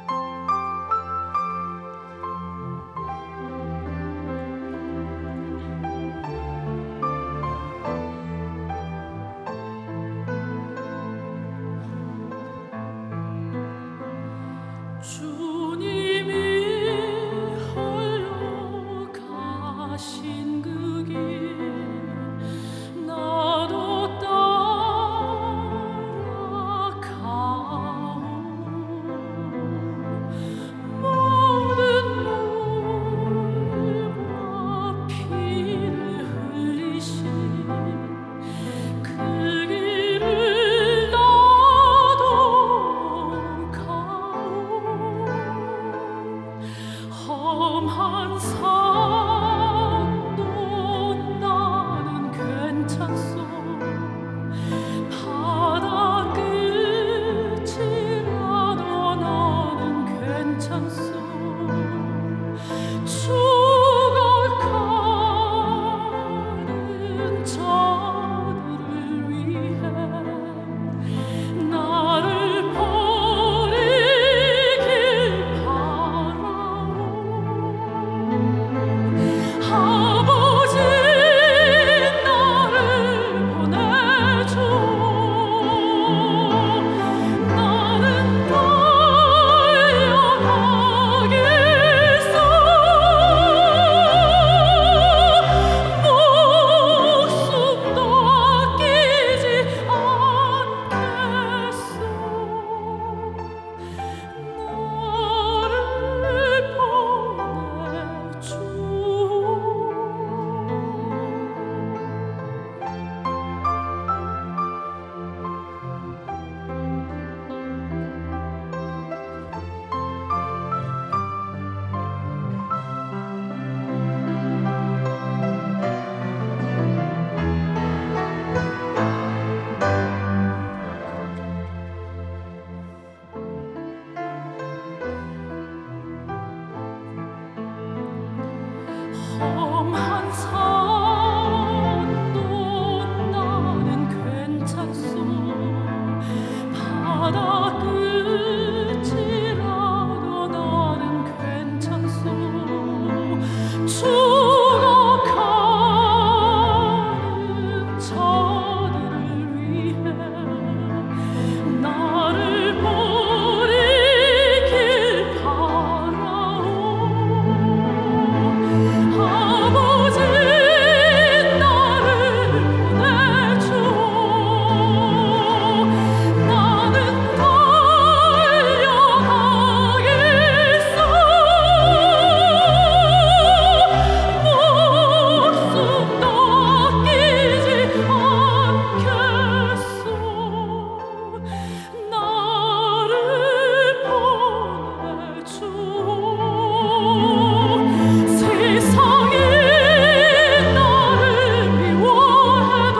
Speaker 3: 저들을 위해 나를 버리길 바라오. 아버지 나를 보내주오. 나는 달려가겠소. 목숨도 아끼지 않겠소. 나를 보내주오. 세상이 나를 미워해도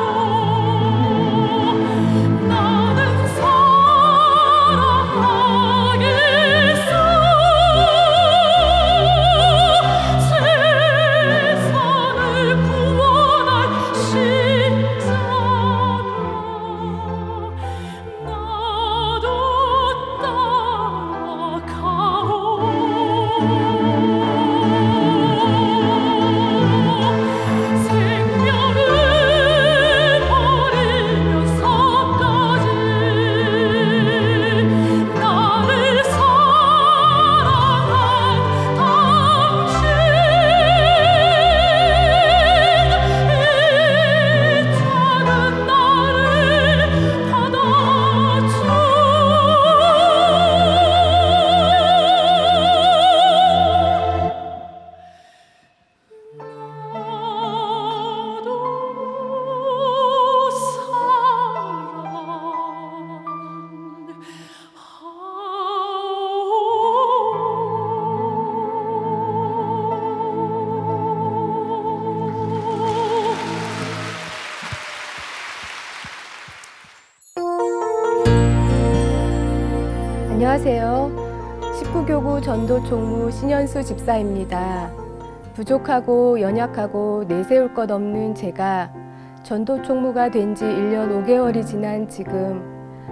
Speaker 3: 나는 사랑하겠소. 세상을 구원할 십자가 나도 따라가오. 생명을 버리면서까지 나를 사랑한 당신, 이 작은 나를
Speaker 4: 안녕하세요. 19교구 전도총무 신현수 집사입니다. 부족하고 연약하고 내세울 것 없는 제가 전도총무가 된 지 1년 5개월이 지난 지금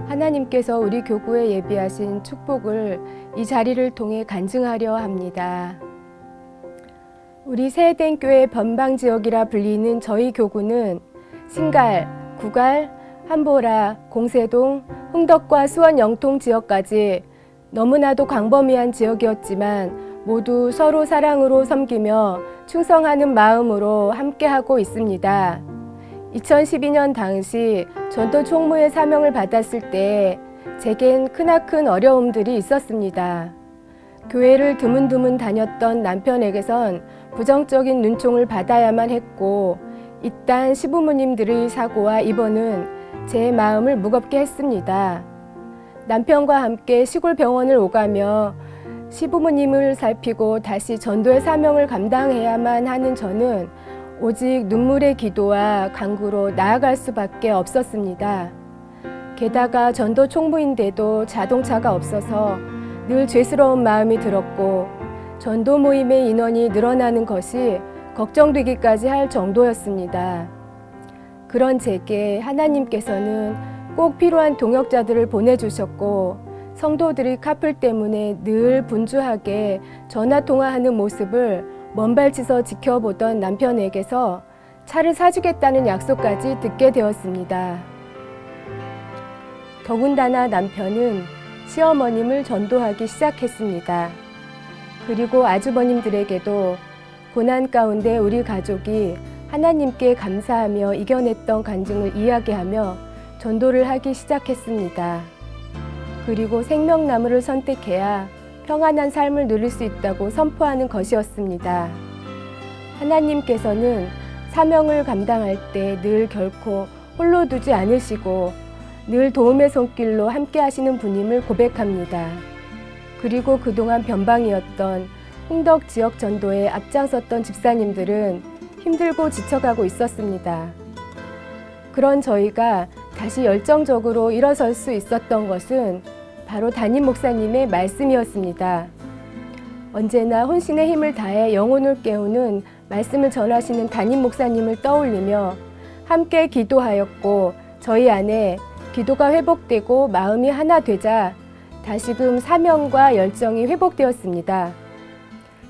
Speaker 4: 하나님께서 우리 교구에 예비하신 축복을 이 자리를 통해 간증하려 합니다. 우리 새해den교회 변방지역이라 불리는 저희 교구는 신갈, 구갈, 한보라, 공세동, 흥덕과 수원 영통 지역까지 너무나도 광범위한 지역이었지만 모두 서로 사랑으로 섬기며 충성하는 마음으로 함께하고 있습니다. 2012년 당시 전도 총무의 사명을 받았을 때 제겐 크나큰 어려움들이 있었습니다. 교회를 드문드문 다녔던 남편에게선 부정적인 눈총을 받아야만 했고 이딴 시부모님들의 사고와 입원은 제 마음을 무겁게 했습니다. 남편과 함께 시골 병원을 오가며 시부모님을 살피고 다시 전도의 사명을 감당해야만 하는 저는 오직 눈물의 기도와 간구로 나아갈 수밖에 없었습니다. 게다가 전도 총무인데도 자동차가 없어서 늘 죄스러운 마음이 들었고 전도 모임의 인원이 늘어나는 것이 걱정되기까지 할 정도였습니다. 그런 제게 하나님께서는 꼭 필요한 동역자들을 보내주셨고 성도들이 카풀 때문에 늘 분주하게 전화통화하는 모습을 먼발치서 지켜보던 남편에게서 차를 사주겠다는 약속까지 듣게 되었습니다. 더군다나 남편은 시어머님을 전도하기 시작했습니다. 그리고 아주버님들에게도 고난 가운데 우리 가족이 하나님께 감사하며 이겨냈던 간증을 이야기하며 전도를 하기 시작했습니다. 그리고 생명나무를 선택해야 평안한 삶을 누릴 수 있다고 선포하는 것이었습니다. 하나님께서는 사명을 감당할 때 늘 결코 홀로 두지 않으시고 늘 도움의 손길로 함께 하시는 분임을 고백합니다. 그리고 그동안 변방이었던 흥덕 지역 전도에 앞장섰던 집사님들은 힘들고 지쳐가고 있었습니다. 그런 저희가 다시 열정적으로 일어설 수 있었던 것은 바로 담임 목사님의 말씀이었습니다. 언제나 혼신의 힘을 다해 영혼을 깨우는 말씀을 전하시는 담임 목사님을 떠올리며 함께 기도하였고 저희 안에 기도가 회복되고 마음이 하나 되자 다시금 사명과 열정이 회복되었습니다.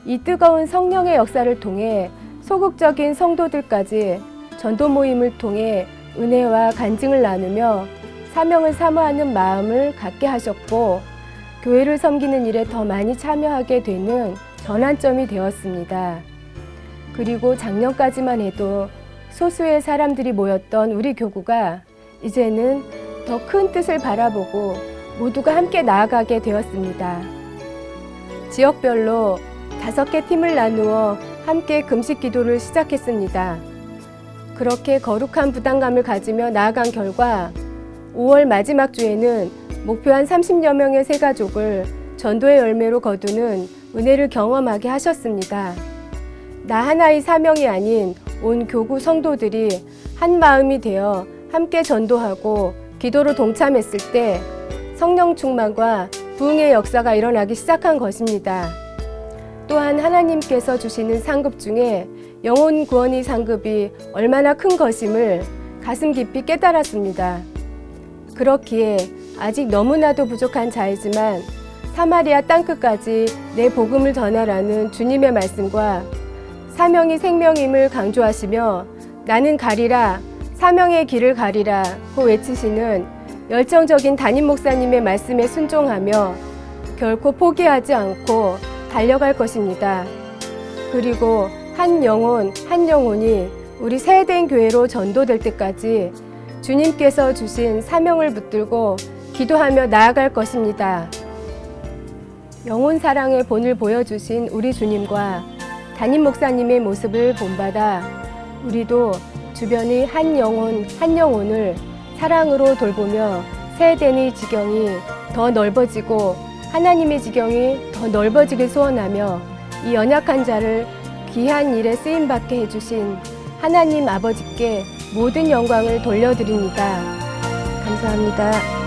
Speaker 4: 이 뜨거운 성령의 역사를 통해 소극적인 성도들까지 전도 모임을 통해 은혜와 간증을 나누며 사명을 사모하는 마음을 갖게 하셨고 교회를 섬기는 일에 더 많이 참여하게 되는 전환점이 되었습니다. 그리고 작년까지만 해도 소수의 사람들이 모였던 우리 교구가 이제는 더 큰 뜻을 바라보고 모두가 함께 나아가게 되었습니다. 지역별로 5개 팀을 나누어 함께 금식 기도를 시작했습니다. 그렇게 거룩한 부담감을 가지며 나아간 결과 5월 마지막 주에는 목표한 30여 명의 새가족을 전도의 열매로 거두는 은혜를 경험하게 하셨습니다. 나 하나의 사명이 아닌 온 교구 성도들이 한 마음이 되어 함께 전도하고 기도로 동참했을 때 성령 충만과 부흥의 역사가 일어나기 시작한 것입니다. 또한 하나님께서 주시는 상급 중에 영혼 구원의 상급이 얼마나 큰 것임을 가슴 깊이 깨달았습니다. 그렇기에 아직 너무나도 부족한 자이지만 사마리아 땅끝까지 내 복음을 전하라는 주님의 말씀과 사명이 생명임을 강조하시며 나는 가리라 사명의 길을 가리라고 외치시는 열정적인 담임 목사님의 말씀에 순종하며 결코 포기하지 않고 달려갈 것입니다. 그리고 한 영혼 한 영혼이 우리 세대인 교회로 전도될 때까지 주님께서 주신 사명을 붙들고 기도하며 나아갈 것입니다. 영혼 사랑의 본을 보여주신 우리 주님과 담임 목사님의 모습을 본받아 우리도 주변의 한 영혼 한 영혼을 사랑으로 돌보며 세대의 지경이 더 넓어지고 하나님의 지경이 더 넓어지길 소원하며 이 연약한 자를 귀한 일에 쓰임받게 해주신 하나님 아버지께 모든 영광을 돌려드립니다. 감사합니다.